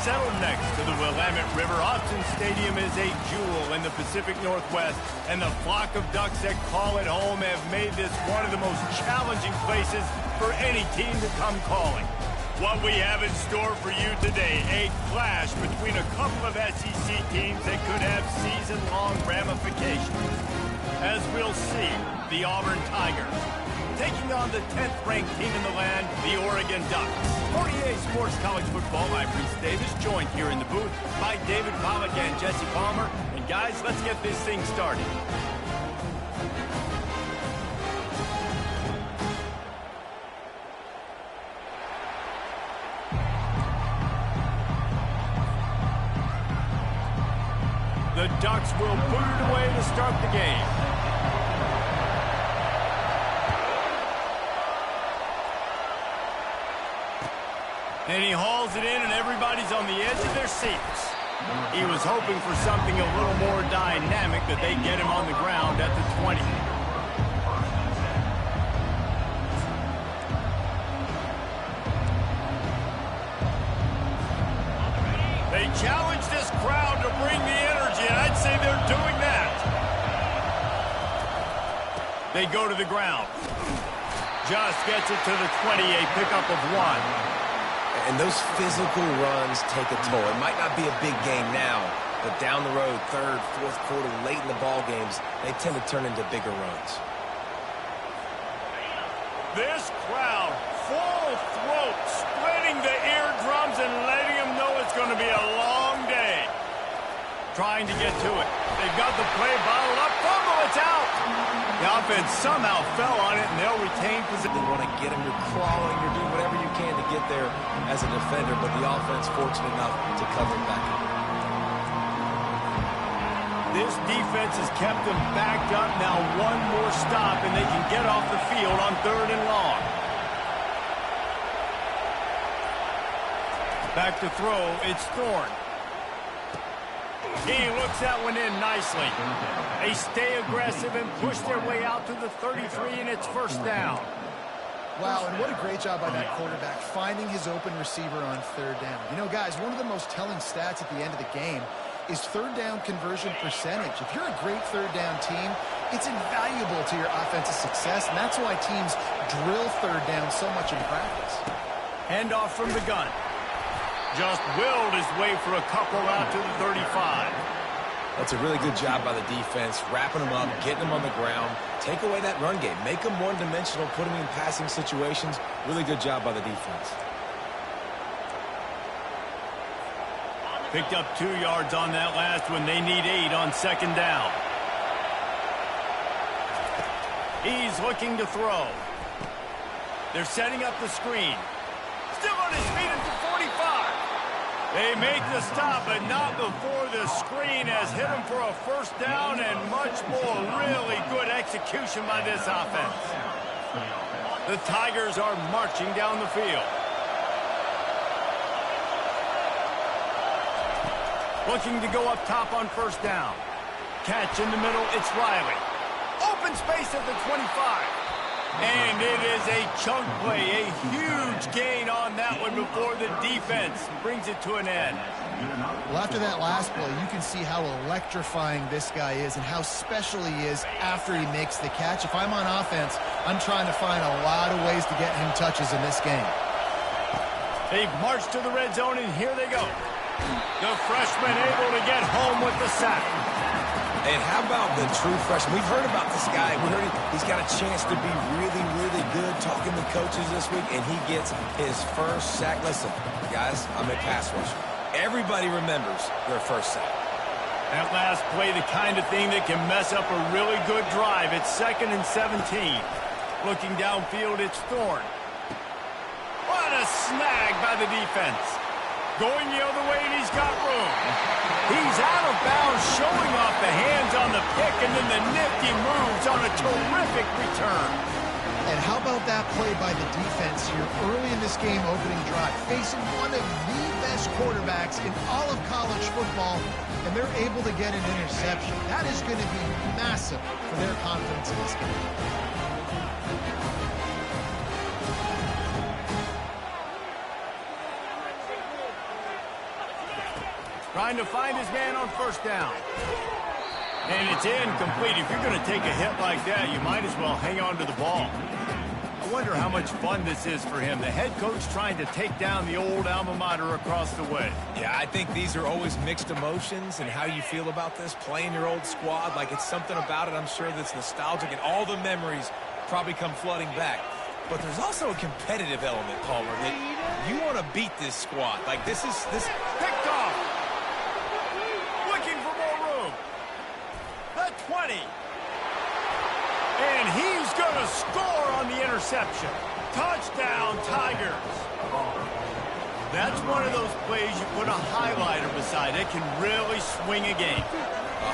Settled next to the Willamette River, Austin Stadium is a jewel in the Pacific Northwest, and the flock of Ducks that call it home have made this one of the most challenging places for any team to come calling. What we have in store for you today, a clash between a couple of SEC teams that could have season-long ramifications. As we'll see, the Auburn Tigers taking on the 10th-ranked team in the land, the Oregon Ducks. 48 Sports College Football, I'm Reese Davis, joined here in the booth by David Pollack and Jesse Palmer. And guys, let's get this thing started. The Ducks will put it away to start the game. And he hauls it in, and everybody's on the edge of their seats. He was hoping for something a little more dynamic, that they get him on the ground at the 20. They challenge this crowd to bring the energy, and I'd say they're doing that. They go to the ground. Just gets it to the 20, a pickup of 1. And those physical runs take a toll. It might not be a big game now, but down the road, third, fourth quarter, late in the ball games, they tend to turn into bigger runs. This crowd, full throat, splitting the eardrums and letting them know it's going to be a long day. Trying to get to it. They've got the play bottled up. Fumble, it's out. The offense somehow fell on it, and they'll retain position. They want to get them. You're crawling. You're doing whatever you can to get there as a defender, but the offense fortunate enough to cover it back up. This defense has kept them backed up. Now one more stop, and they can get off the field on 3rd and long. Back to throw. It's Thorne. He looks that one in nicely. They stay aggressive and push their way out to the 33, and it's first down. Wow, and what a great job by that quarterback, finding his open receiver on 3rd down. You know, guys, one of the most telling stats at the end of the game is 3rd down conversion percentage. If you're a great 3rd down team, it's invaluable to your offensive success, and that's why teams drill 3rd down so much in practice. Handoff from the gun. Just willed his way for a couple out to the 35. That's a really good job by the defense, wrapping them up, getting them on the ground. Take away that run game. Make them one-dimensional, put them in passing situations. Really good job by the defense. Picked up 2 yards on that last one. They need 8 on 2nd down. He's looking to throw. They're setting up the screen. Still on his feet at the 45. They make the stop, but not before the screen has hit him for a first down, and much more. Really good execution by this offense. The Tigers are marching down the field. Looking to go up top on 1st down. Catch in the middle, it's Riley. Open space at the 25. And it is a chunk play, a huge gain on that one before the defense brings it to an end. Well, after that last play, you can see how electrifying this guy is and how special he is after he makes the catch. If I'm on offense, I'm trying to find a lot of ways to get him touches in this game. They've marched to the red zone, and here they go. The freshman able to get home with the sack. And how about the true freshman? We've heard about this guy. We heard he's got a chance to be really, really good. Talking to coaches this week, and he gets his first sack. Listen, guys, I'm a pass rusher. Everybody remembers their first sack. That last play, the kind of thing that can mess up a really good drive. It's 2nd and 17. Looking downfield, it's Thorne. What a snag by the defense. Going the other way, and he's got room. He's out of bounds, showing off the hands on the pick, and then the nifty moves on a terrific return. And how about that play by the defense here early in this game opening drive, facing one of the best quarterbacks in all of college football, and they're able to get an interception. That is going to be massive for their confidence in this game. Trying to find his man on first down. And it's incomplete. If you're going to take a hit like that, you might as well hang on to the ball. I wonder how much fun this is for him. The head coach trying to take down the old alma mater across the way. Yeah, I think these are always mixed emotions and how you feel about this, playing your old squad. Like, it's something about it, I'm sure, that's nostalgic, and all the memories probably come flooding back. But there's also a competitive element, Palmer, that you want to beat this squad. Like, this picked off. Looking for more room. The 20. And he's going to score on the interception. Touchdown, Tigers. That's one of those plays you put a highlighter beside. It can really swing a game.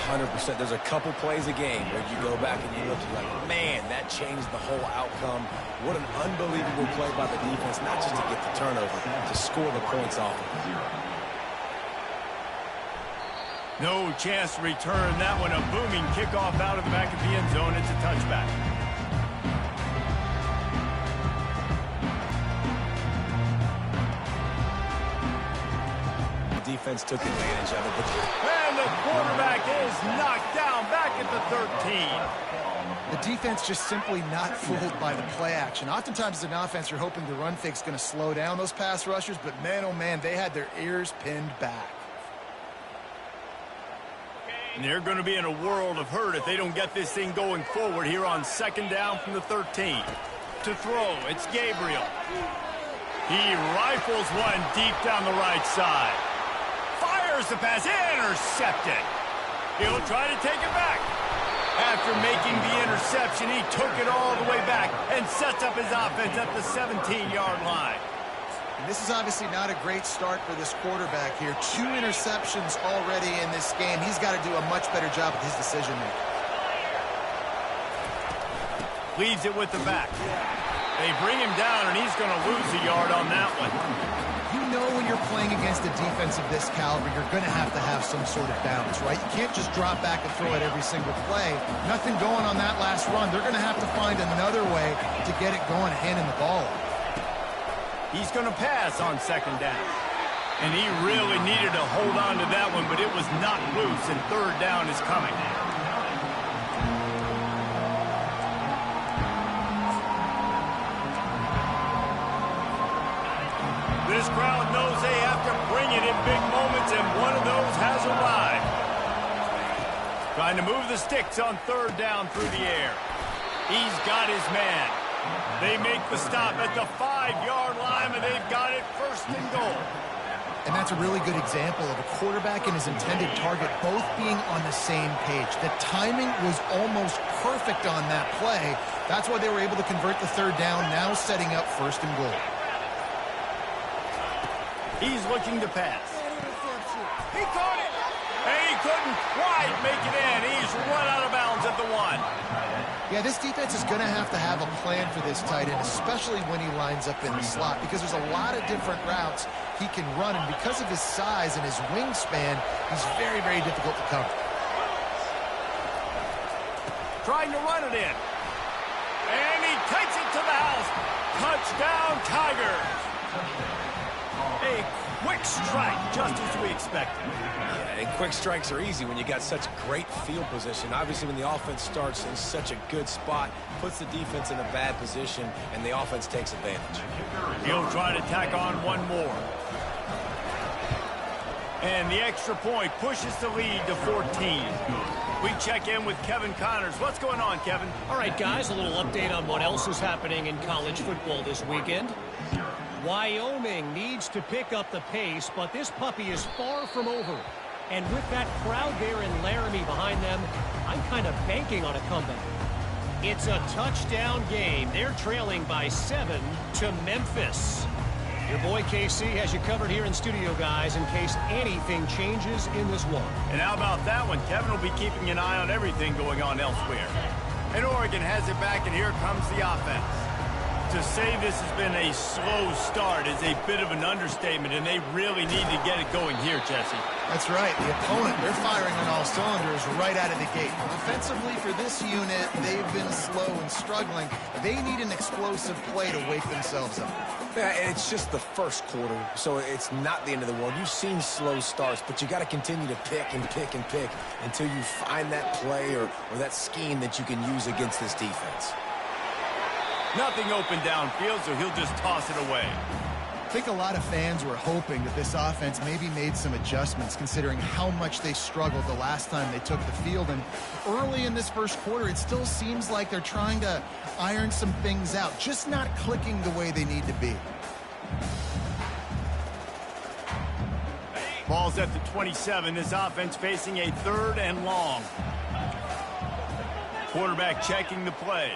100%. There's a couple plays a game where you go back and you look and you're like, man, that changed the whole outcome. What an unbelievable play by the defense, not just to get the turnover, to score the points off of it. No chance to return that one. A booming kickoff out of the back of the end zone. It's a touchback. The defense took advantage of it. And the quarterback is knocked down back at the 13. The defense just simply not fooled by the play action. Oftentimes as an offense, you're hoping the run fake's going to slow down those pass rushers, but man, oh man, they had their ears pinned back. And they're going to be in a world of hurt if they don't get this thing going forward here on second down from the 13. To throw, it's Gabriel. He rifles one deep down the right side. Fires the pass, intercepted. He'll try to take it back. After making the interception, he took it all the way back and sets up his offense at the 17-yard line. And this is obviously not a great start for this quarterback here. 2 interceptions already in this game. He's got to do a much better job with his decision-making. Leaves it with the back. They bring him down, and he's going to lose a yard on that one. You know when you're playing against a defense of this caliber, you're going to have some sort of balance, right? You can't just drop back and throw it every single play. Nothing going on that last run. They're going to have to find another way to get it going, handing the ball off. He's going to pass on second down. And he really needed to hold on to that one, but it was not loose, and third down is coming. This crowd knows they have to bring it in big moments, and one of those has arrived. Trying to move the sticks on third down through the air. He's got his man. They make the stop at the 5-yard line, and they've got it first and goal. And that's a really good example of a quarterback and his intended target both being on the same page. The timing was almost perfect on that play. That's why they were able to convert the third down, now setting up first and goal. He's looking to pass. He caught it. And he couldn't quite make it in. He's run out of bounds at the 1. Yeah, this defense is going to have a plan for this tight end, especially when he lines up in the slot, because there's a lot of different routes he can run, and because of his size and his wingspan, he's very, very difficult to cover. Trying to run it in. And he takes it to the house. Touchdown, Tigers. A quick strike, just as we expected. Yeah, and quick strikes are easy when you got such great field position. Obviously, when the offense starts in such a good spot, puts the defense in a bad position, and the offense takes advantage. He'll try to tack on one more. And the extra point pushes the lead to 14. We check in with Kevin Connors. What's going on, Kevin? All right, guys, a little update on what else is happening in college football this weekend. Wyoming needs to pick up the pace, but this puppy is far from over. And with that crowd there in Laramie behind them, I'm kind of banking on a comeback. It's a touchdown game. They're trailing by 7 to Memphis. Your boy KC has you covered here in studio, guys, in case anything changes in this one. And how about that one? Kevin will be keeping an eye on everything going on elsewhere. And Oregon has it back, and here comes the offense. To say this has been a slow start is a bit of an understatement, and they really need to get it going here, Jesse. That's right. The opponent, they're firing on all cylinders right out of the gate. Offensively, for this unit, they've been slow and struggling. They need an explosive play to wake themselves up. Yeah, and it's just the first quarter, so it's not the end of the world. You've seen slow starts, but you got to continue to pick and pick and pick until you find that play or that scheme that you can use against this defense. Nothing open downfield, so he'll just toss it away. I think a lot of fans were hoping that this offense maybe made some adjustments considering how much they struggled the last time they took the field. And early in this first quarter, it still seems like they're trying to iron some things out, just not clicking the way they need to be. Ball's at the 27. This offense facing a 3rd and long. Quarterback checking the play.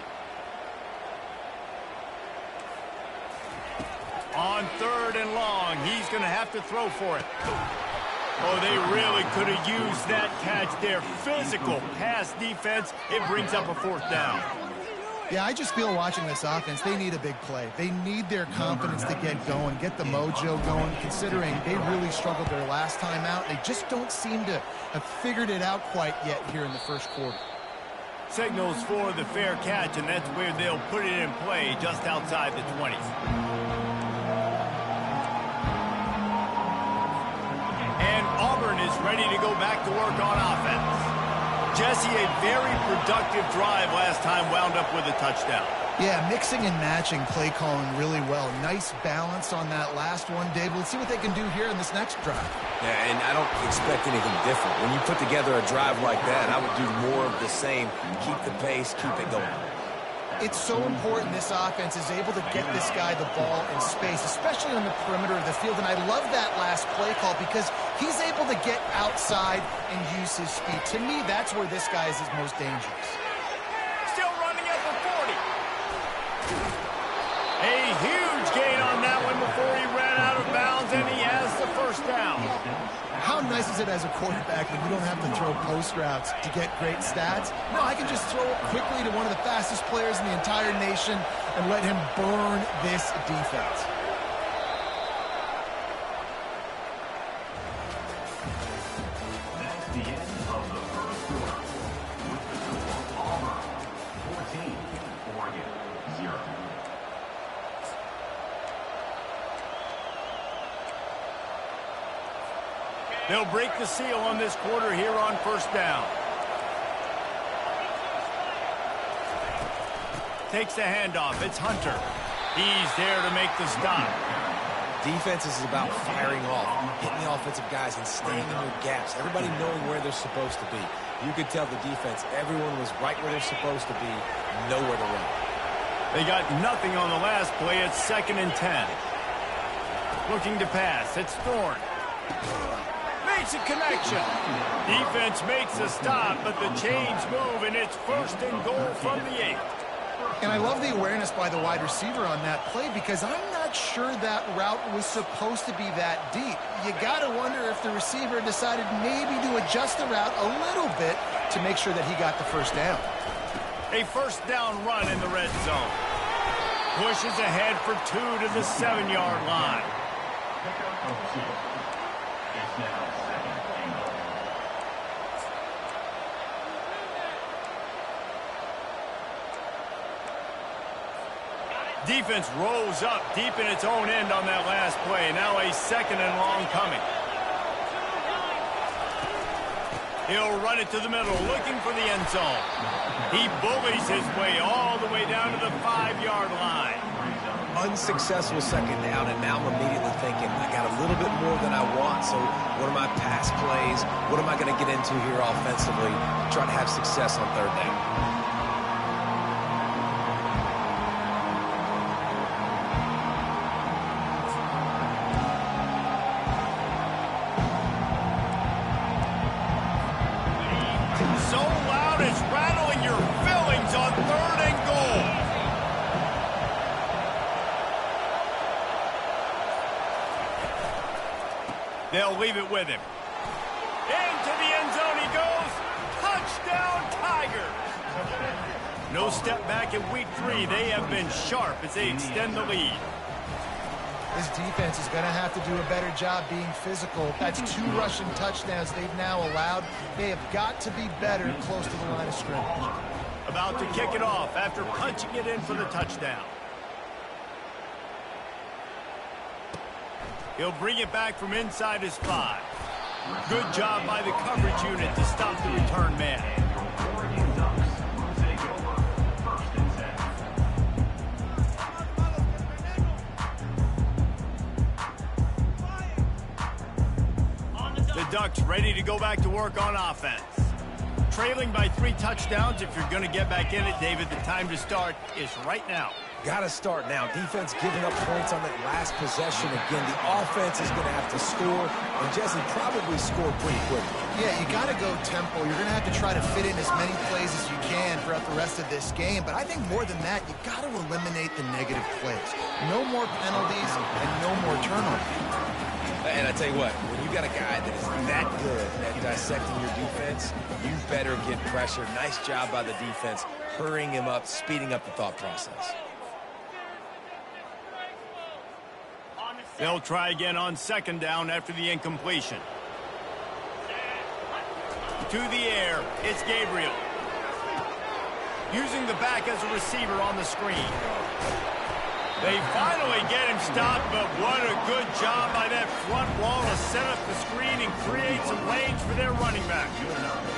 On 3rd and long, he's going to have to throw for it. Oh, they really could have used that catch there. Physical pass defense. It brings up a 4th down. Yeah, I just feel watching this offense, they need a big play. They need their confidence to get going, get the mojo going, considering they really struggled their last time out. They just don't seem to have figured it out quite yet here in the first quarter. Signals for the fair catch, and that's where they'll put it in play just outside the 20s. And Auburn is ready to go back to work on offense. Jesse, a very productive drive last time wound up with a touchdown. Yeah, mixing and matching play calling really well. Nice balance on that last one, Dave. Let's see what they can do here in this next drive. Yeah, and I don't expect anything different. When you put together a drive like that, I would do more of the same. Keep the pace, keep it going. It's so important this offense is able to get this guy the ball in space, especially on the perimeter of the field. And I love that last play call because he's able to get outside and use his speed. To me, that's where this guy is his most dangerous. Still running at the 40. A huge gain on that one before he ran out of bounds, and he has the 1st down. How nice is it as a quarterback when you don't have to throw post routes to get great stats? No, I can just throw it quickly to one of the fastest players in the entire nation and let him burn this defense. That's the end of the first quarter. With the score, Auburn 14, Oregon 0. They'll break the seal on this quarter here on 1st down. Takes the handoff. It's Hunter. He's there to make the stop. Defense is about firing off, hitting the offensive guys and staying in their gaps. Everybody knowing where they're supposed to be. You could tell the defense, everyone was right where they're supposed to be, nowhere to run. They got nothing on the last play. It's 2nd and 10. Looking to pass. It's Thorne. Makes a connection. Defense makes a stop, but the chains move, and it's 1st and goal from the 8. And I love the awareness by the wide receiver on that play because I'm not sure that route was supposed to be that deep. You got to wonder if the receiver decided maybe to adjust the route a little bit to make sure that he got the 1st down. A 1st down run in the red zone. Pushes ahead for 2 to the 7-yard line. It's now 2nd and goal. Defense rolls up deep in its own end on that last play. Now a 2nd and long coming. He'll run it to the middle, looking for the end zone. He bullies his way all the way down to the 5-yard line. Unsuccessful 2nd down, and now I'm immediately thinking, I got a little bit more than I want, so what are my pass plays? What am I going to get into here offensively? Try to have success on 3rd down. So loud it's rattling your fillings on 3rd and goal. They'll leave it with him. Into the end zone he goes. Touchdown, Tigers. No step back in week 3. They have been sharp as they extend the lead. This defense is going to have to do a better job being physical. That's 2 rushing touchdowns they've now allowed. They have got to be better close to the line of scrimmage. About to kick it off after punching it in for the touchdown. He'll bring it back from inside his 5. Good job by the coverage unit to stop the return man. The Ducks ready to go back to work on offense. Trailing by 3 touchdowns. If you're going to get back in it, David, the time to start is right now. Got to start now. Defense giving up points on that last possession. Again, the offense is going to have to score, and Jesse probably score pretty quickly. Yeah, you got to go tempo. You're going to have to try to fit in as many plays as you can throughout the rest of this game. But I think more than that, you got to eliminate the negative plays. No more penalties and no more turnovers. And I tell you what, when you got a guy that is that good at dissecting your defense, you better get pressure. Nice job by the defense, hurrying him up, speeding up the thought process. They'll try again on 2nd down after the incompletion. To the air, it's Gabriel. Using the back as a receiver on the screen. They finally get him stopped, but what a good job by that front wall to set up the screen and create some lanes for their running back.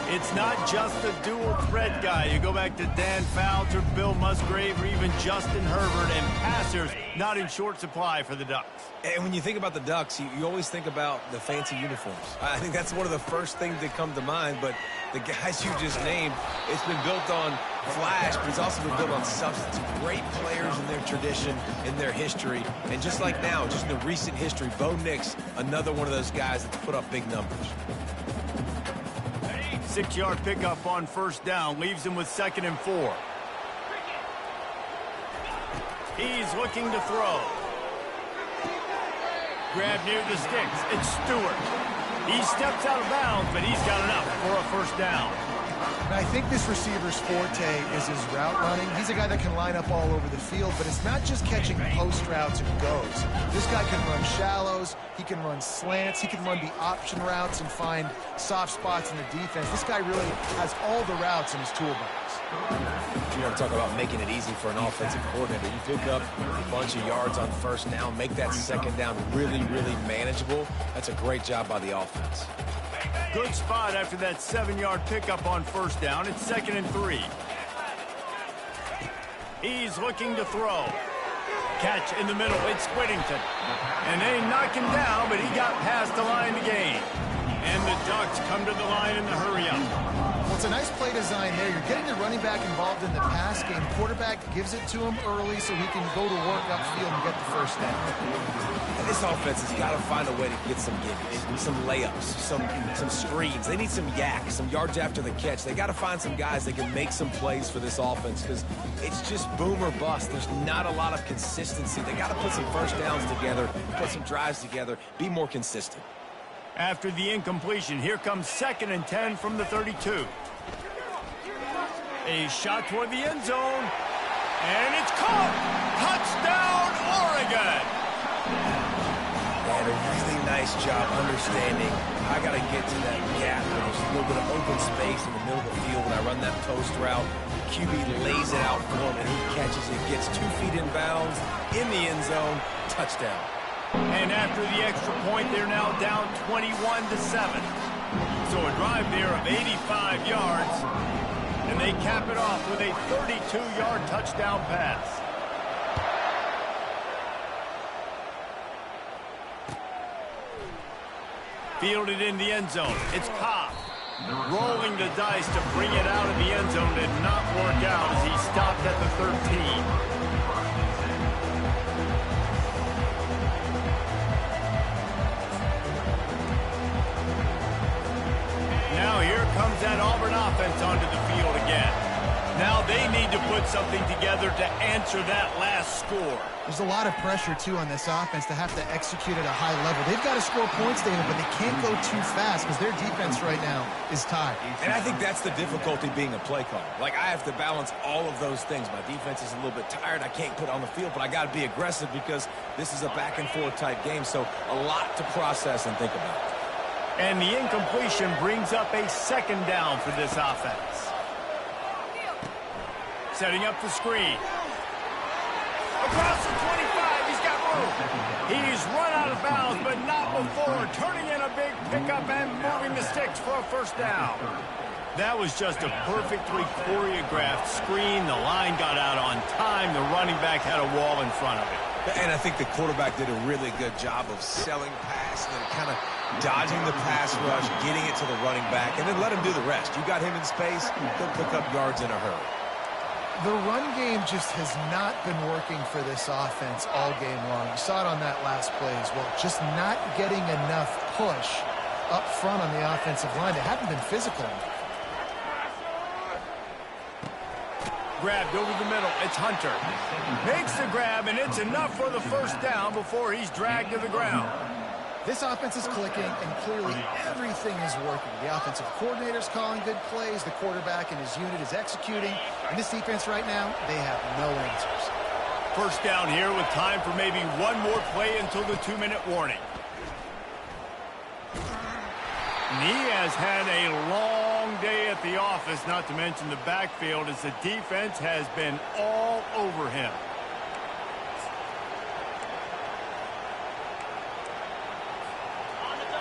It's not just the dual threat guy. You go back to Dan Fouts or Bill Musgrave or even Justin Herbert, and passers not in short supply for the Ducks. And when you think about the Ducks, you always think about the fancy uniforms. I think that's one of the first things that come to mind, but the guys you just named, it's been built on flash, but it's also been built on substance. Great players in their tradition, in their history, and just like now, just in the recent history, Bo Nix, another one of those guys that's put up big numbers. 6-yard pickup on 1st down leaves him with 2nd and 4. He's looking to throw. Grab near the sticks. It's Stewart. He steps out of bounds, but he's got enough for a 1st down. And I think this receiver's forte is his route running. He's a guy that can line up all over the field, but it's not just catching post routes and goes. This guy can run shallows, he can run slants, he can run the option routes and find soft spots in the defense. This guy really has all the routes in his toolbox. You want to talk about making it easy for an offensive coordinator. You pick up a bunch of yards on 1st down, make that 2nd down really, really manageable. That's a great job by the offense. Good spot after that 7-yard pickup on 1st down. It's 2nd and 3. He's looking to throw. Catch in the middle. It's Whittington. And they knock him down, but he got past the line to gain. And the Ducks come to the line in the hurry-up. Well, it's a nice play design there. You're getting the running back involved in the pass game. Quarterback gives it to him early so he can go to work upfield and get the 1st down. And this offense has got to find a way to get some gimmies, some layups, some screens. They need some yak, some yards after the catch. They got to find some guys that can make some plays for this offense because it's just boom or bust. There's not a lot of consistency. They got to put some 1st downs together, put some drives together, be more consistent. After the incompletion, here comes 2nd and 10 from the 32. A shot toward the end zone, and it's caught! Touchdown, Oregon! And a really nice job understanding I got to get to that gap. There's a little bit of open space in the middle of the field when I run that post route. QB lays it out for him, and he catches it, gets 2 feet in bounds, in the end zone, touchdown. And after the extra point, they're now down 21-7. So a drive there of 85 yards, and they cap it off with a 32-yard touchdown pass. Fielded in the end zone. It's Cobb. Rolling the dice to bring it out of the end zone did not work out as he stopped at the 13. Now here comes that Auburn offense onto the field again. Now they need to put something together to answer that last score. There's a lot of pressure, too, on this offense to have to execute at a high level. They've got to score points, David, but they can't go too fast because their defense right now is tired. And I think that's the difficulty being a play caller. Like, I have to balance all of those things. My defense is a little bit tired. I can't put on the field, but I got to be aggressive because this is a back-and-forth type game, so a lot to process and think about. And the incompletion brings up a second down for this offense. Setting up the screen. Across the 25, he's got room. He's run out of bounds, but not before turning in a big pickup and moving the sticks for a first down. That was just a perfectly choreographed screen. The line got out on time. The running back had a wall in front of it. And I think the quarterback did a really good job of selling pass and then kind of dodging the pass rush, getting it to the running back, and then let him do the rest. You got him in space, he'll pick up yards in a hurry. The run game just has not been working for this offense all game long. You saw it on that last play as well. Just not getting enough push up front on the offensive line. They haven't been physical. Grabbed over the middle. It's Hunter. Makes the grab, and it's enough for the first down before he's dragged to the ground. This offense is clicking, and clearly everything is working. The offensive coordinator's calling good plays. The quarterback and his unit is executing. And this defense right now, they have no answers. First down here with time for maybe one more play until the 2-minute warning. And he has had a long day at the office, not to mention the backfield, as the defense has been all over him.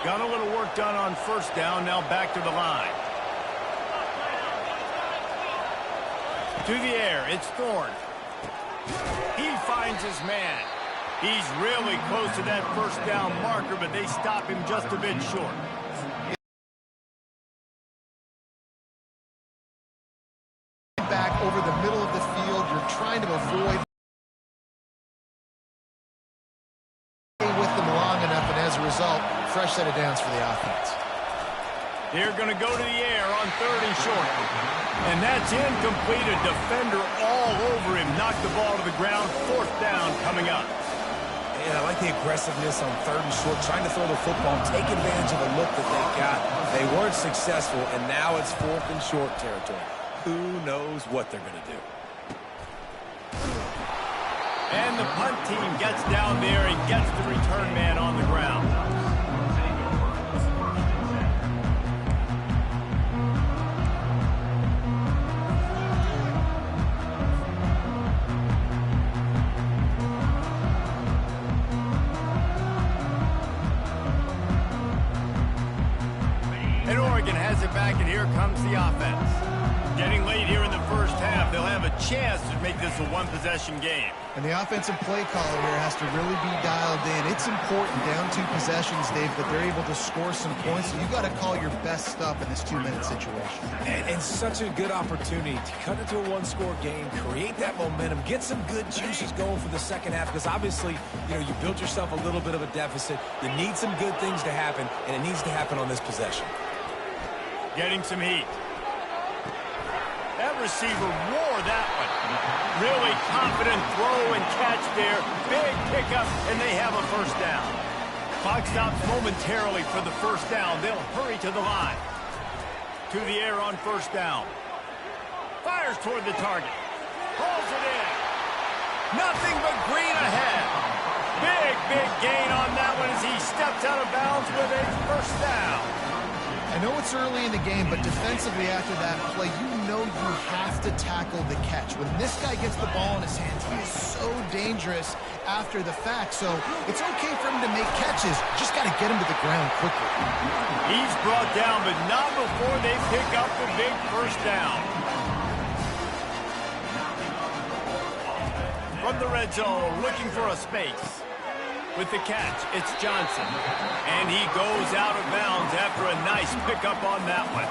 Got a little work done on first down, now back to the line. To the air, it's Thorne. He finds his man. He's really close to that first down marker, but they stop him just a bit short. Back over the middle of the field, you're trying to avoid with them long enough, and as a result, fresh set of downs for the offense. They're going to go to the air on 3rd and short. And that's incomplete. A defender all over him. Knocked the ball to the ground. 4th down coming up. And I like the aggressiveness on 3rd and short, trying to throw the football, take advantage of the look that they got. They weren't successful, and now it's 4th and short territory. Who knows what they're going to do? And the punt team gets down there and gets the return man on the ground. And Oregon has it back, and here comes the offense. Getting late here in the first half, they'll have a chance to make this a one-possession game. And the offensive play caller here has to really be dialed in. It's important down 2 possessions, Dave, that they're able to score some points. So you got to call your best stuff in this 2-minute situation. And such a good opportunity to cut into a 1-score game, create that momentum, get some good juices going for the second half, because obviously, you know, you built yourself a little bit of a deficit. You need some good things to happen, and it needs to happen on this possession. Getting some heat. That receiver wore that one. Really confident throw and catch there. Big pickup, and they have a first down. Clock stops momentarily for the first down. They'll hurry to the line. To the air on first down. Fires toward the target. Pulls it in. Nothing but green ahead. Big gain on that one as he steps out of bounds with a first down. I know it's early in the game, but defensively after that play, you know you have to tackle the catch. When this guy gets the ball in his hands, he is so dangerous after the fact. So it's okay for him to make catches. Just got to get him to the ground quickly. He's brought down, but not before they pick up the big first down. From the red zone, looking for a space. With the catch, it's Johnson. And he goes out of bounds after a nice pickup on that one.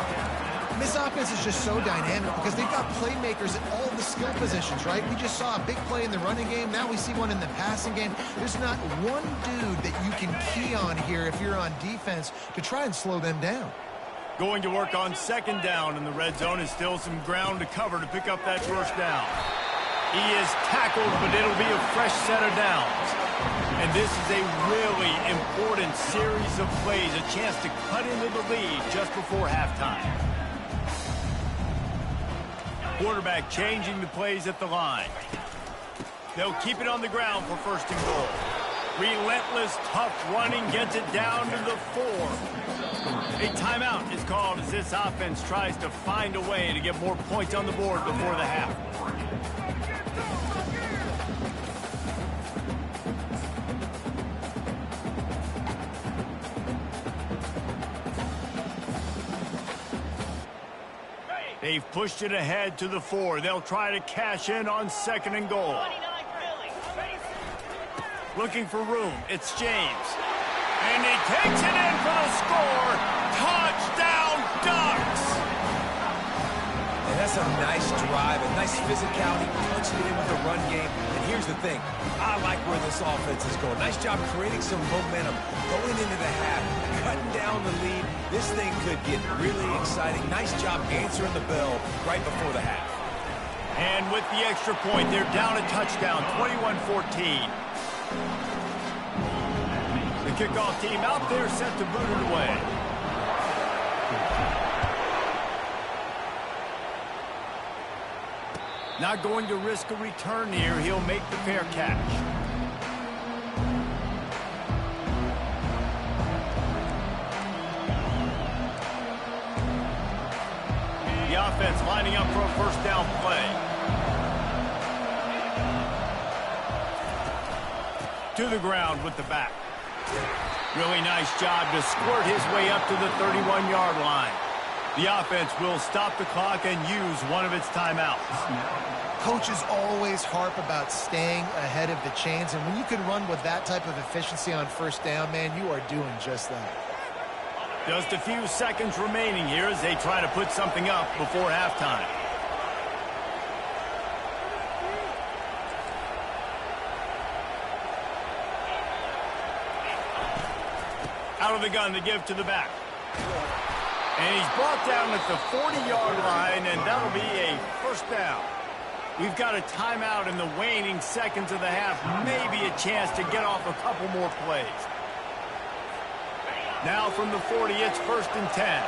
This offense is just so dynamic because they've got playmakers at all the skill positions, right? We just saw a big play in the running game. Now we see one in the passing game. There's not one dude that you can key on here if you're on defense to try and slow them down. Going to work on second down in the red zone is still some ground to cover to pick up that first down. He is tackled, but it'll be a fresh set of downs. And this is a really important series of plays, a chance to cut into the lead just before halftime. Quarterback changing the plays at the line. They'll keep it on the ground for first and goal. Relentless, tough running gets it down to the 4. A timeout is called as this offense tries to find a way to get more points on the board before the half. They've pushed it ahead to the 4. They'll try to cash in on second and goal. Looking for room. It's James. And he takes it in for the score. Touchdown, Ducks! And that's a nice drive, a nice physicality, punching it in with the run game. And here's the thing. I like where this offense is going. Nice job creating some momentum going into the half, cutting down the lead. This thing could get really exciting. Nice job answering the bell right before the half. And with the extra point, they're down a touchdown, 21-14. The kickoff team out there set to boot it away. Not going to risk a return here. He'll make the fair catch. The offense lining up for a first down play. To the ground with the back. Really nice job to squirt his way up to the 31-yard line. The offense will stop the clock and use one of its timeouts. Coaches always harp about staying ahead of the chains, and when you can run with that type of efficiency on first down, man, you are doing just that. Just a few seconds remaining here as they try to put something up before halftime. Out of the gun to give to the back. And he's brought down at the 40-yard line, and that'll be a first down. We've got a timeout in the waning seconds of the half. Maybe a chance to get off a couple more plays. Now from the 40, it's first and 10.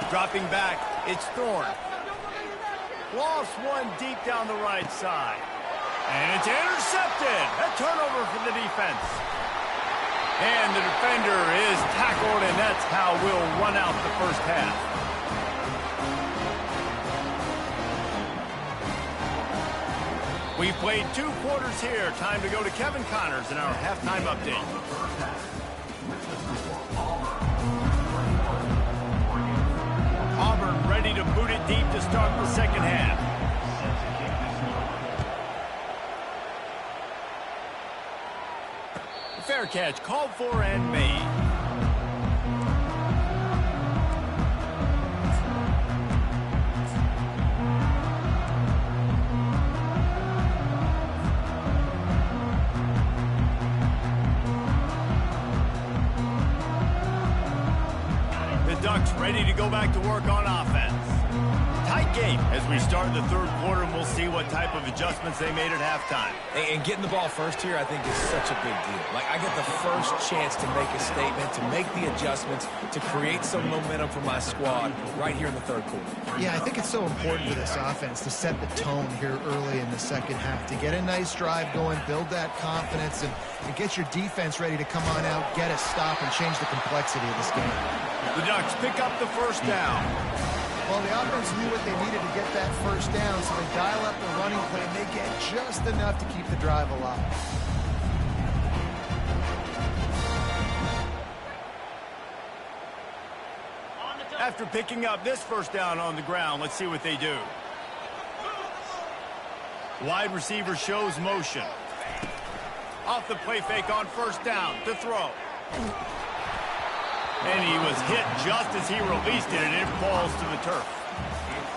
Dropping back, it's Thorne. Lofts one deep down the right side. And it's intercepted. A turnover for the defense. And the defender is tackled, and that's how we'll run out the first half. We've played 2 quarters here. Time to go to Kevin Connors in our halftime update. Auburn ready to boot it deep to start the second half. Fair catch called for and made. The Ducks ready to go back to work on offense. Tight game as we start the third quarter, and we'll see what type of adjustments they made at halftime. And getting the ball first here, I think, is such a big deal. Like, I get the first chance to make a statement, to make the adjustments, to create some momentum for my squad right here in the third quarter. Yeah, I think it's so important for this offense to set the tone here early in the second half, to get a nice drive going, build that confidence, and get your defense ready to come on out, get a stop, and change the complexity of this game. The Ducks pick up the first down. Well, the offense knew what they needed to get that first down, so they dial up the running play, and they get just enough to keep the drive alive. After picking up this first down on the ground, let's see what they do. Wide receiver shows motion. Off the play fake on first down to throw. And he was hit just as he released it, and it falls to the turf.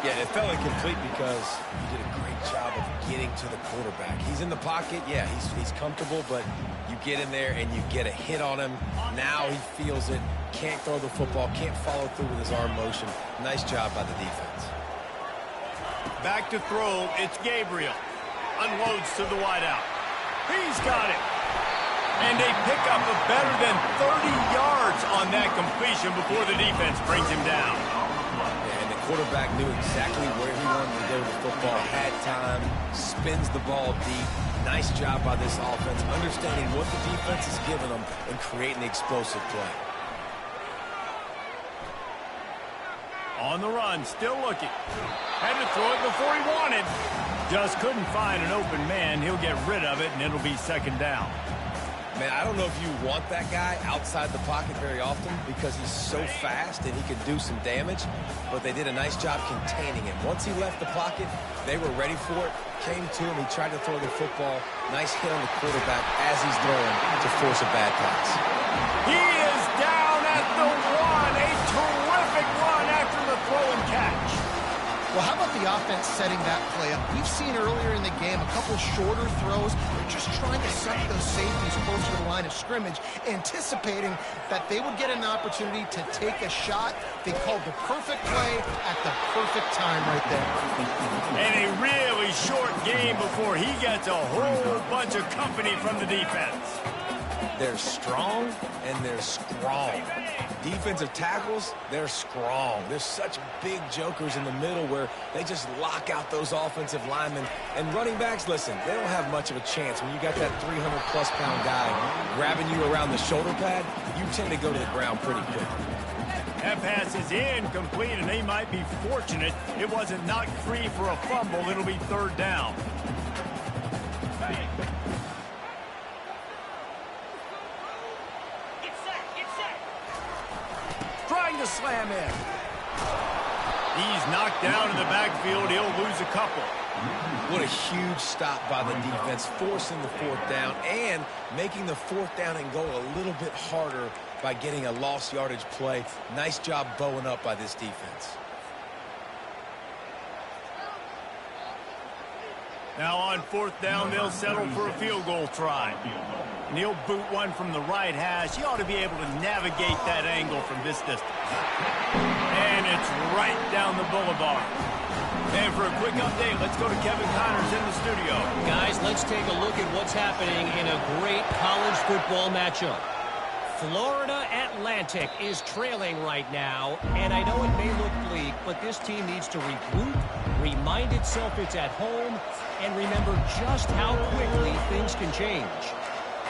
Yeah, it felt incomplete because you did a great job of getting to the quarterback. He's in the pocket. Yeah, he's comfortable, but you get in there and you get a hit on him. Now he feels it. Can't throw the football. Can't follow through with his arm motion. Nice job by the defense. Back to throw. It's Gabriel. Unloads to the wideout. He's got it. And they pick up a better than 30 yards on that completion before the defense brings him down. And the quarterback knew exactly where he wanted to go with the football, had time, spins the ball deep. Nice job by this offense, understanding what the defense is giving them and creating the explosive play. On the run, still looking. Had to throw it before he wanted. Just couldn't find an open man. He'll get rid of it, and it'll be second down. Man, I don't know if you want that guy outside the pocket very often because he's so fast and he can do some damage, but they did a nice job containing him. Once he left the pocket, they were ready for it, came to him, he tried to throw the football. Nice hit on the quarterback as he's throwing to force a bad pass. He is down at the one. A terrific run after the throw and catch. Well, how about the offense setting that play up? We've seen earlier in the game a couple shorter throws. They're just trying to suck those safeties closer to the line of scrimmage, anticipating that they would get an opportunity to take a shot. They called the perfect play at the perfect time right there. And a really short game before he gets a whole bunch of company from the defense. They're strong and they're strong. Defensive tackles, they're strong. There's such big jokers in the middle where they just lock out those offensive linemen. And running backs, listen, they don't have much of a chance. When you got that 300-plus pound guy grabbing you around the shoulder pad, you tend to go to the ground pretty quickly. That pass is incomplete, and they might be fortunate it wasn't knocked free for a fumble. It'll be third down. Trying to slam in. He's knocked down in the backfield. He'll lose a couple. What a huge stop by the defense, forcing the fourth down and making the fourth down and go a little bit harder by getting a lost yardage play. Nice job bowing up by this defense. Now on fourth down, they'll settle for a field goal try. And he'll boot one from the right hash. He ought to be able to navigate that angle from this distance. And it's right down the boulevard. And for a quick update, let's go to Kevin Connors in the studio. Guys, let's take a look at what's happening in a great college football matchup. Florida Atlantic is trailing right now, and I know it may look bleak, but this team needs to regroup, remind itself it's at home, and remember just how quickly things can change.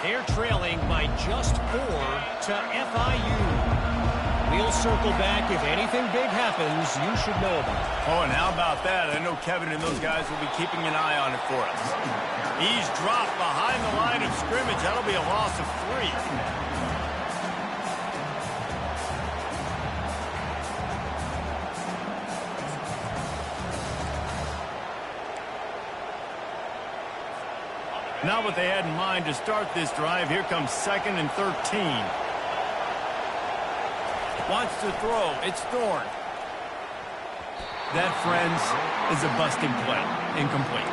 They're trailing by just 4 to FIU. We'll circle back. If anything big happens, you should know about it. Oh, and how about that? I know Kevin and those guys will be keeping an eye on it for us. He's dropped behind the line of scrimmage. That'll be a loss of 3. Not what they had in mind to start this drive. Here comes 2nd and 13. Wants to throw. It's Thorne. That, friends, is a busting play. Incomplete.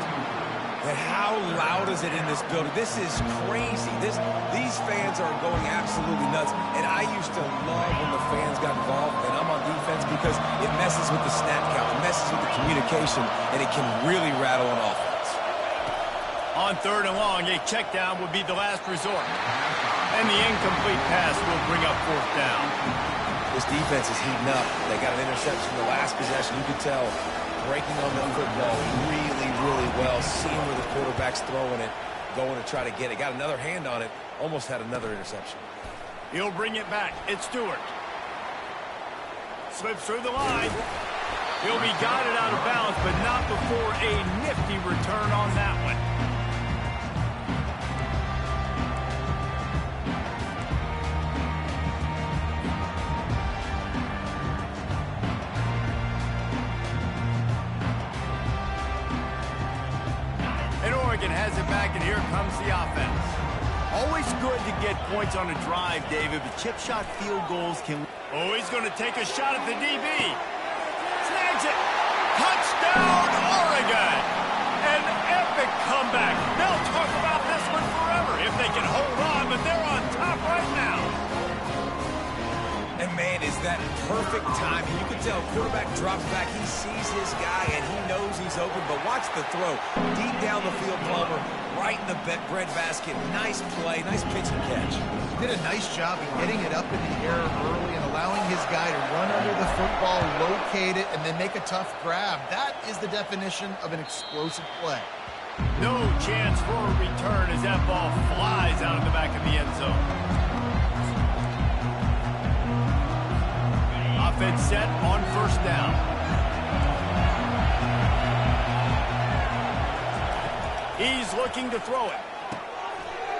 And how loud is it in this building? This is crazy. These fans are going absolutely nuts. And I used to love when the fans got involved, and I'm on defense, because it messes with the snap count. It messes with the communication, and it can really rattle an offense. On 3rd and long, a check down would be the last resort. And the incomplete pass will bring up 4th down. This defense is heating up. They got an interception the last possession. You could tell breaking on the football really, really well. Seeing where the quarterback's throwing it, going to try to get it. Got another hand on it. Almost had another interception. He'll bring it back. It's Stewart. Slips through the line. He'll be guided out of bounds, but not before a nifty return on that one. Has it back, and here comes the offense. Always good to get points on a drive, David, but chip shot field goals can... Oh, he's going to take a shot at the DB. Snags it. comeback. They'll talk about this one forever if they can hold on, but they're on top right now. And, man, is that perfect timing. You can tell quarterback drops back. He sees his guy, and he knows he's open. But watch the throw. Deep down the field, Palmer, right in the breadbasket. Nice play, nice pitch and catch. He did a nice job of getting it up in the air early and allowing his guy to run under the football, locate it, and then make a tough grab. That is the definition of an explosive play. No chance for a return as that ball flies out of the back of the end zone. Offense set on first down. He's looking to throw it.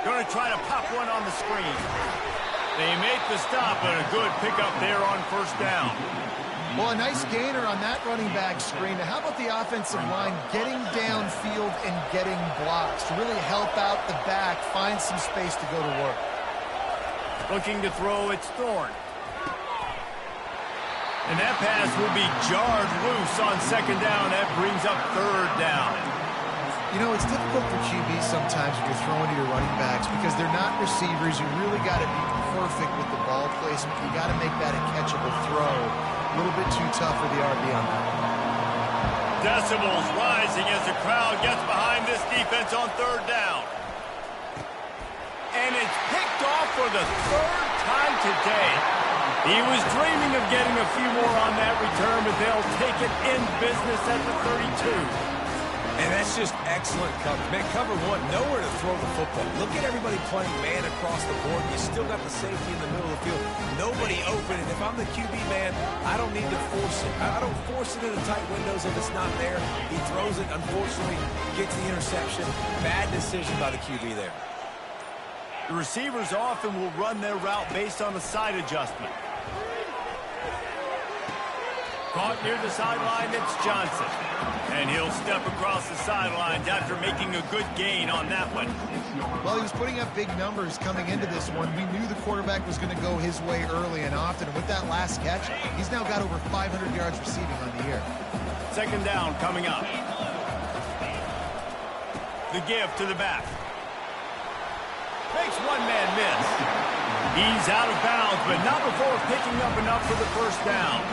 Going to try to pop one on the screen. They make the stop, but a good pickup there on first down. Well, a nice gainer on that running back screen. Now, how about the offensive line getting downfield and getting blocks to really help out the back, find some space to go to work? Looking to throw, it's Thorne. And that pass will be jarred loose on second down. That brings up third down. You know, it's difficult for QBs sometimes when you're throwing to your running backs because they're not receivers. You really got to be perfect with the ball placement. You got to make that a catchable throw. A little bit too tough for the RB on that. Decibels rising as the crowd gets behind this defense on third down. And it's picked off for the third time today. He was dreaming of getting a few more on that return, but they'll take it in business at the 32. And that's just excellent coverage. Man, cover one, nowhere to throw the football. Look at everybody playing man across the board. You still got the safety in the middle of the field. Nobody open. And if I'm the QB, man, I don't need to force it. I don't force it into tight windows if it's not there. He throws it, unfortunately, gets the interception. Bad decision by the QB there. The receivers often will run their route based on a side adjustment. Caught near the sideline, it's Johnson. And he'll step across the sidelines after making a good gain on that one. Well, he was putting up big numbers coming into this one. We knew the quarterback was going to go his way early and often. And with that last catch, he's now got over 500 yards receiving on the year. Second down coming up. The give to the back. Makes one man miss. He's out of bounds, but not before picking up enough for the first down.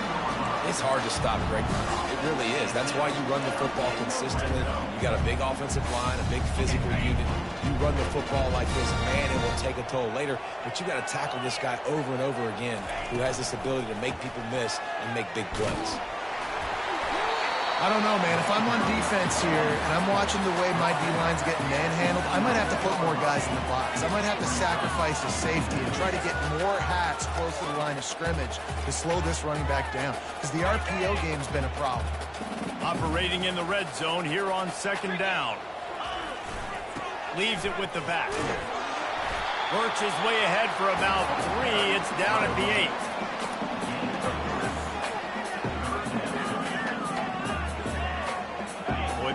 It's hard to stop great runs. It really is. That's why you run the football consistently. You got a big offensive line, a big physical unit. You run the football like this, man, it will take a toll later. But you got to tackle this guy over and over again who has this ability to make people miss and make big plays. I don't know, man. If I'm on defense here and I'm watching the way my D-line's getting manhandled, I might have to put more guys in the box. I might have to sacrifice the safety and try to get more hats close to the line of scrimmage to slow this running back down because the RPO game's been a problem. Operating in the red zone here on second down. Leaves it with the back. Works his way ahead for about 3. It's down at the 8.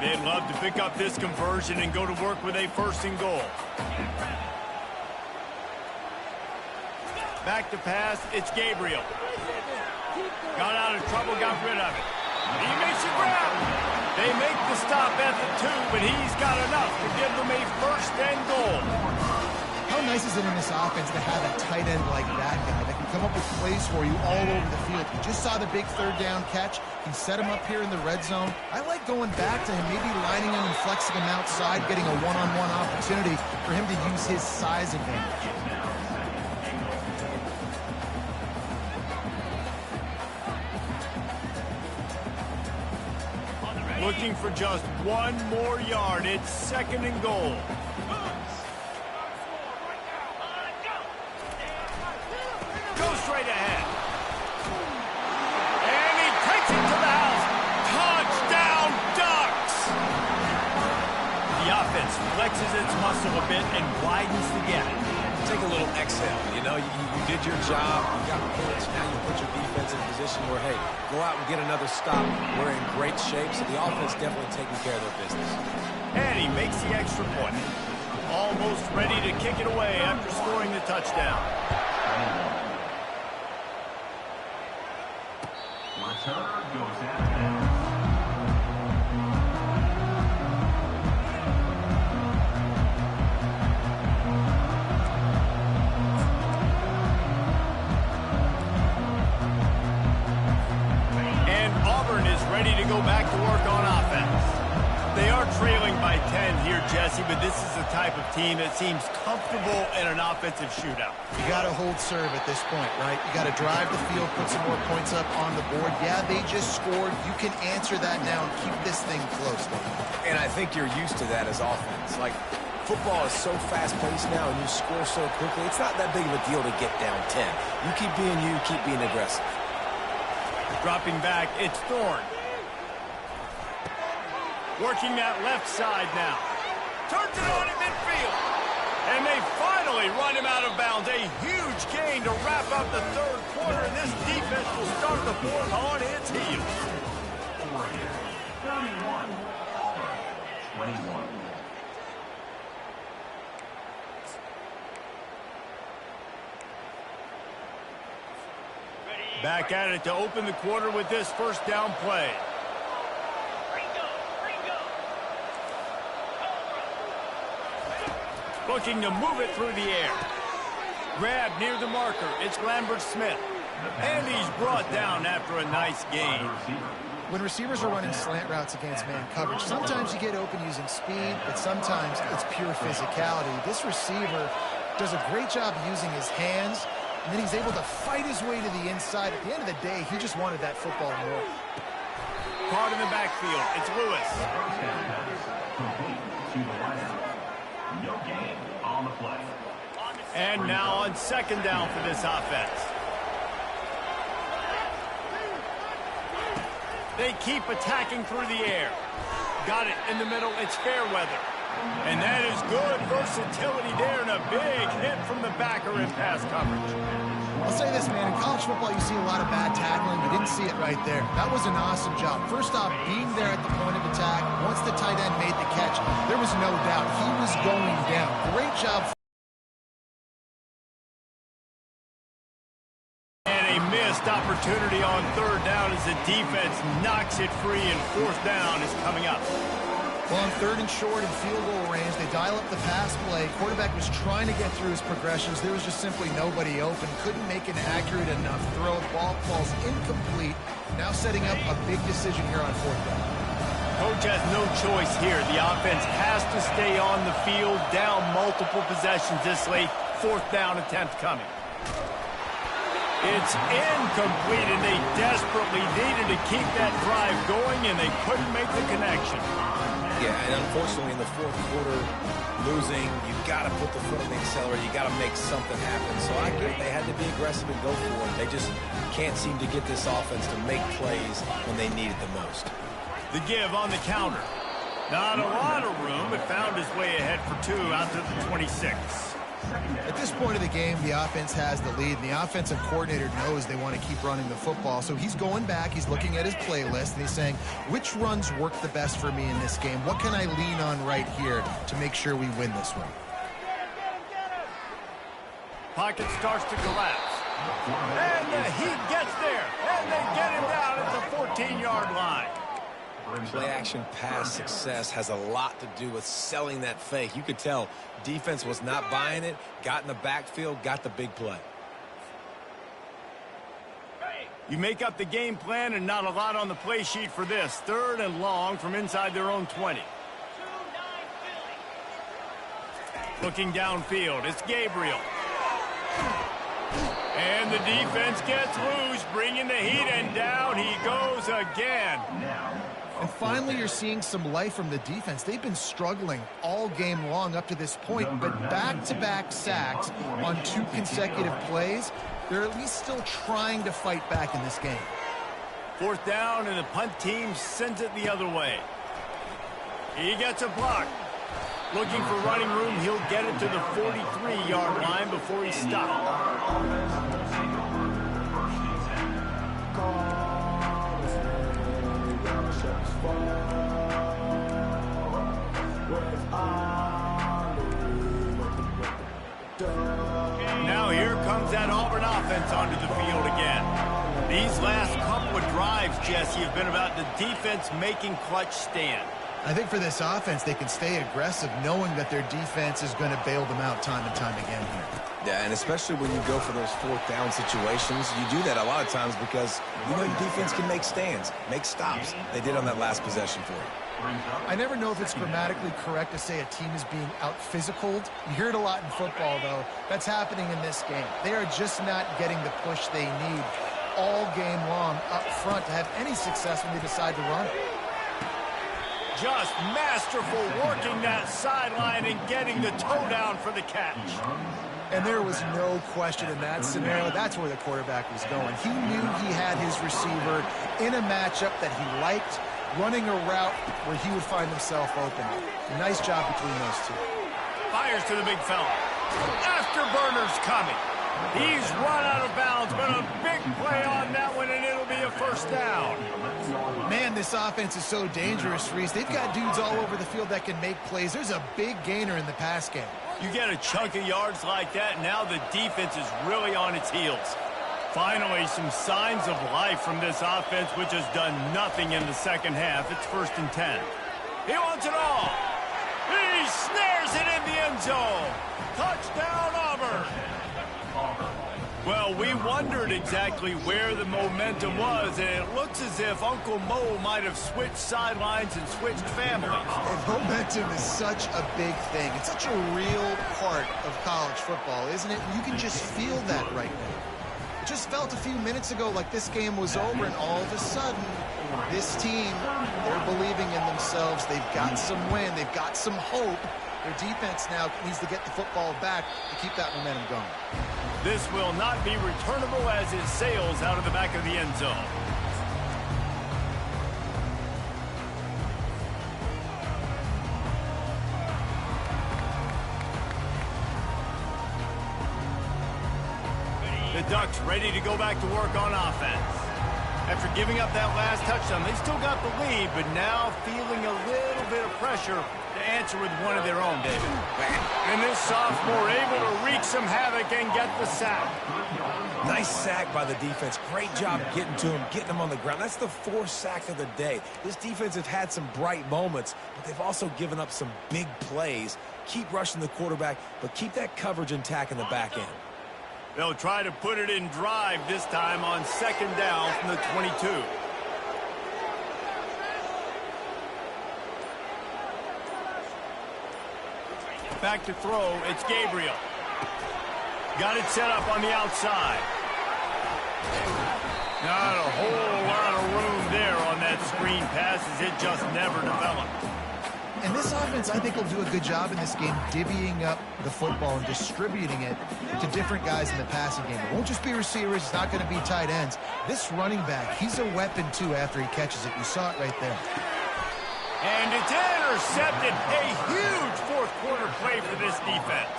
They'd love to pick up this conversion and go to work with a first and goal. Back to pass, it's Gabriel. Got out of trouble, got rid of it. He makes a grab. They make the stop at the 2, but he's got enough to give them a first and goal. How nice is it in this offense to have a tight end like that guy that can come up with plays for you all over the field? You just saw the big third down catch. He set him up here in the red zone. I like going back to him, maybe lining him and flexing him outside, getting a one-on-one opportunity for him to use his size advantage. Looking for just one more yard. It's second and goal. Go straight ahead. And he takes it to the house. Touchdown, Ducks! The offense flexes its muscle a bit and widens the gap. Take a little exhale. You know, you did your job. You got points. Now you put your defense in a position where, hey, go out and get another stop. We're in great shape, so the offense definitely taking care of their business. And he makes the extra point. Almost ready to kick it away after scoring the touchdown. Return goes out. back to work on offense. They are trailing by 10 here, Jesse, but this is the type of team that seems comfortable in an offensive shootout. You got to hold serve at this point, right? You got to drive the field, put some more points up on the board. Yeah, they just scored. You can answer that now and keep this thing close. And I think you're used to that as offense. Like, football is so fast-paced now, and you score so quickly. It's not that big of a deal to get down 10. You keep being you, keep being aggressive. Dropping back, it's Thorne. Working that left side now. Turns it on in midfield. And they finally run him out of bounds. A huge gain to wrap up the third quarter, and this defense will start the fourth on its heels. 31, Auburn, 21. Back at it to open the quarter with this first down play. Looking to move it through the air. Grab near the marker. It's Lambert-Smith. And he's brought down after a nice gain. When receivers are running slant routes against man coverage, sometimes you get open using speed, but sometimes it's pure physicality. This receiver does a great job using his hands, and then he's able to fight his way to the inside. At the end of the day, he just wanted that football more. Caught in the backfield. It's Lewis. No gain on the play. And now on second down for this offense. They keep attacking through the air. Got it in the middle. It's Fairweather. And that is good versatility there, and a big hit from the backer in pass coverage. I'll say this, man. In college football, you see a lot of bad tackling. You didn't see it right there. That was an awesome job. First off, being there at the point of attack. Once the tight end made the catch, there was no doubt he was going down. Great job. And a missed opportunity on third down as the defense knocks it free, and fourth down is coming up. Well, on third and short and field goal range, they dial up the pass play. Quarterback was trying to get through his progressions. There was just simply nobody open. Couldn't make an accurate enough throw. Ball falls incomplete. Now setting up a big decision here on fourth down. Coach has no choice here. The offense has to stay on the field, down multiple possessions this late. Fourth down attempt coming. It's incomplete, and they desperately needed to keep that drive going, and they couldn't make the connection. Yeah, and unfortunately in the fourth quarter, losing, you've got to put the foot on the accelerator. You've got to make something happen. So I get they had to be aggressive and go for it. They just can't seem to get this offense to make plays when they need it the most. The give on the counter. Not a lot of room, but found his way ahead for two out to the 26. At this point of the game, the offense has the lead, and the offensive coordinator knows they want to keep running the football. So he's going back, he's looking at his playlist, and he's saying, which runs work the best for me in this game? What can I lean on right here to make sure we win this one? Pocket starts to collapse. And the heat gets there, and they get him down at the 14-yard line. Play-action pass success has a lot to do with selling that fake. You could tell defense was not buying it, got in the backfield, got the big play. You make up the game plan, and not a lot on the play sheet for this. Third and long from inside their own 20. Looking downfield, it's Gabriel. And the defense gets loose, bringing the heat, and down he goes again. And finally, you're seeing some life from the defense. They've been struggling all game long up to this point, but back-to-back sacks on 2 consecutive plays, they're at least still trying to fight back in this game. Fourth down, and the punt team sends it the other way. He gets a block. Looking for running room, he'll get it to the 43-yard line before he stopped. Now here comes that Auburn offense onto the field again. These last couple of drives, Jesse, have been about the defense making clutch stand. I think for this offense, they can stay aggressive knowing that their defense is going to bail them out time and time again here. Yeah, and especially when you go for those fourth down situations, you do that a lot of times because you know your defense can make stands, make stops. They did on that last possession for you. I never know if it's grammatically correct to say a team is being out-physicaled. You hear it a lot in football, though. That's happening in this game. They are just not getting the push they need all game long up front to have any success when they decide to run it. Just masterful working that sideline and getting the toe down for the catch. And there was no question in that scenario. That's where the quarterback was going. He knew he had his receiver in a matchup that he liked, running a route where he would find himself open. Nice job between those two. Fires to the big fella. Afterburner's coming. He's run out of bounds, but a big play on that one, and it'll be a first down. Man, this offense is so dangerous, Reese. They've got dudes all over the field that can make plays. There's a big gainer in the pass game. You get a chunk of yards like that, now the defense is really on its heels. Finally, some signs of life from this offense, which has done nothing in the second half. It's 1st and 10. He wants it all. He snares it in the end zone. Touchdown, Auburn. Well, we wondered exactly where the momentum was, and it looks as if Uncle Mo might have switched sidelines and switched families. And momentum is such a big thing. It's such a real part of college football, isn't it? You can just feel that right now. It just felt a few minutes ago like this game was over, and all of a sudden, this team, they're believing in themselves. They've got some wind. They've got some hope. Their defense now needs to get the football back to keep that momentum going. This will not be returnable as it sails out of the back of the end zone. The Ducks ready to go back to work on offense. After giving up that last touchdown, they still got the lead, but now feeling a little bit of pressure to answer with one of their own, David. And this sophomore able to wreak some havoc and get the sack. Nice sack by the defense. Great job getting to him, getting him on the ground. That's the 4th sack of the day. This defense has had some bright moments, but they've also given up some big plays. Keep rushing the quarterback, but keep that coverage intact in the back end. They'll try to put it in drive this time on 2nd down from the 22. Back to throw, it's Gabriel. Got it set up on the outside. Not a whole lot of room there on that screen pass as it just never developed. And this offense, I think, will do a good job in this game divvying up the football and distributing it to different guys in the passing game. It won't just be receivers. It's not going to be tight ends. This running back, he's a weapon, too, after he catches it. You saw it right there. And it's intercepted. A huge fourth-quarter play for this defense.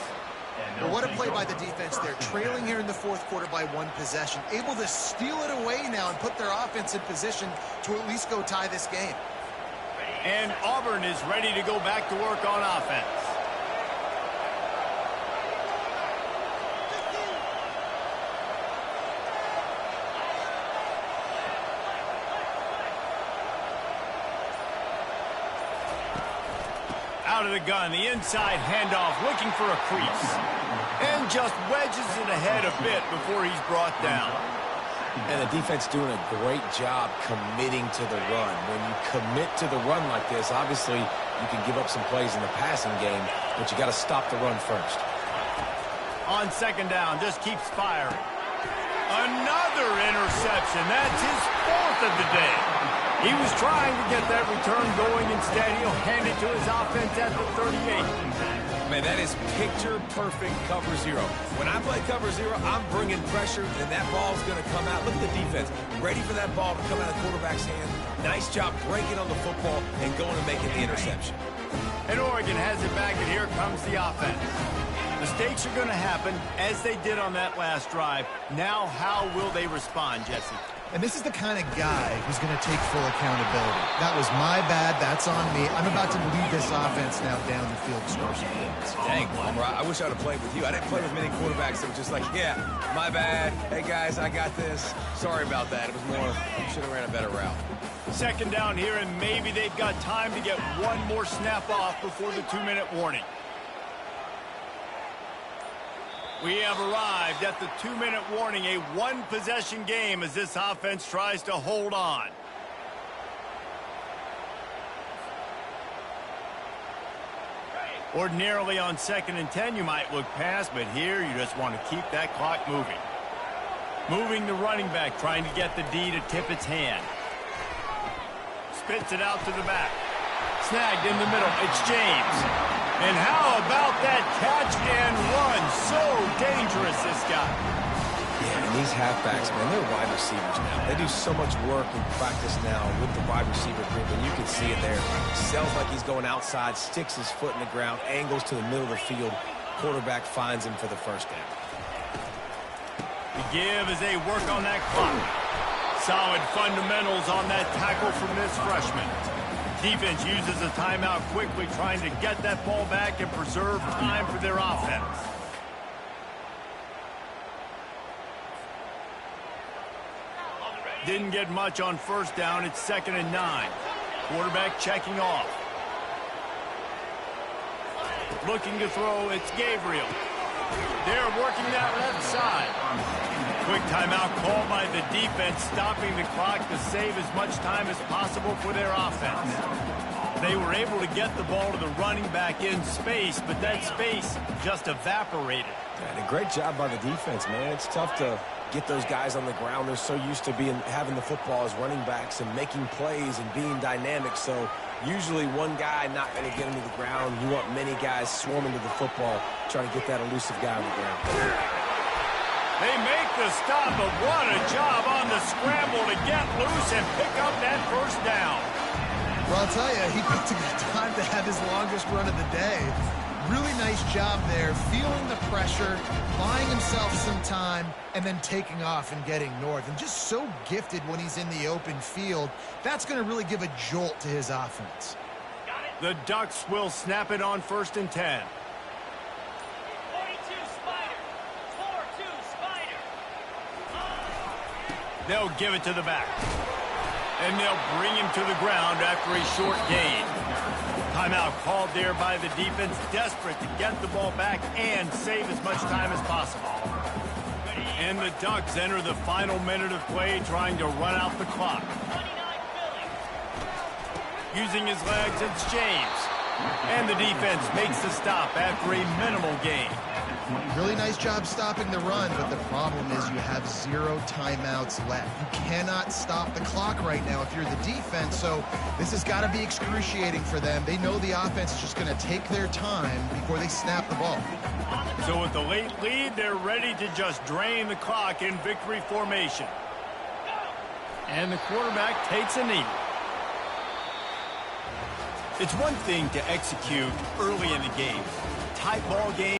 Well, what a play by the defense there. Trailing here in the 4th quarter by 1 possession. Able to steal it away now and put their offense in position to at least go tie this game. And Auburn is ready to go back to work on offense. Out of the gun, the inside handoff, looking for a crease. And just wedges it ahead a bit before he's brought down. And the defense doing a great job committing to the run. When you commit to the run like this, obviously you can give up some plays in the passing game, but you got to stop the run first. On 2nd down, just keeps firing. Another interception. That's his 4th of the day. He was trying to get that return going. Instead, he'll hand it to his offense at the 38. Man, that is picture-perfect cover 0. When I play cover 0, I'm bringing pressure, and that ball's going to come out. Look at the defense. Ready for that ball to come out of the quarterback's hand. Nice job breaking on the football and going and making the interception. And Oregon has it back, and here comes the offense. Mistakes are going to happen, as they did on that last drive. Now, how will they respond, Jesse? And this is the kind of guy who's going to take full accountability. That was my bad. That's on me. I'm about to lead this offense now down the field to score some points. Dang, Homer, I wish I would have played with you. I didn't play with many quarterbacks that were just like, yeah, my bad. Hey, guys, I got this. Sorry about that. It was more, should have ran a better route. Second down here, and maybe they've got time to get one more snap off before the 2-minute warning. We have arrived at the 2-minute warning, a one-possession game as this offense tries to hold on. Ordinarily on 2nd and 10, you might look past, but here you just want to keep that clock moving. Moving the running back, trying to get the D to tip its hand. Spits it out to the back. Snagged in the middle. It's James. And how about that catch and run? So dangerous, this guy. Yeah, and these halfbacks, man, they're wide receivers now. They do so much work in practice now with the wide receiver group, and you can see it there. Sells like he's going outside, sticks his foot in the ground, angles to the middle of the field. Quarterback finds him for the first down. The give as they work on that clock. Solid fundamentals on that tackle from this freshman. Defense uses a timeout quickly, trying to get that ball back and preserve time for their offense. Didn't get much on first down. It's 2nd and 9. Quarterback checking off. Looking to throw. It's Gabriel. They're working that left side. Quick timeout called by the defense, stopping the clock to save as much time as possible for their offense. They were able to get the ball to the running back in space, but that space just evaporated. And a great job by the defense, man. It's tough to get those guys on the ground. They're so used to having the football as running backs and making plays and being dynamic. So usually one guy not going to get him to the ground. You want many guys swarming to the football, trying to get that elusive guy on the ground. They make the stop, but what a job on the scramble to get loose and pick up that first down. Well, I'll tell you, he picked a good time to have his longest run of the day. Really nice job there, feeling the pressure, buying himself some time, and then taking off and getting north. And just so gifted when he's in the open field. That's going to really give a jolt to his offense. The Ducks will snap it on 1st and 10. 42 Spider. 4-2 Spider. They'll give it to the back. And they'll bring him to the ground after a short gain. Timeout called there by the defense, desperate to get the ball back and save as much time as possible. And the Ducks enter the final minute of play, trying to run out the clock. 29 Philly. Using his legs, it's James. And the defense makes the stop after a minimal gain. Really nice job stopping the run, but the problem is you have 0 timeouts left. You cannot stop the clock right now if you're the defense, so this has got to be excruciating for them. They know the offense is just going to take their time before they snap the ball. So with the late lead, they're ready to just drain the clock in victory formation. And the quarterback takes a knee. It's one thing to execute early in the game. Tight ball game.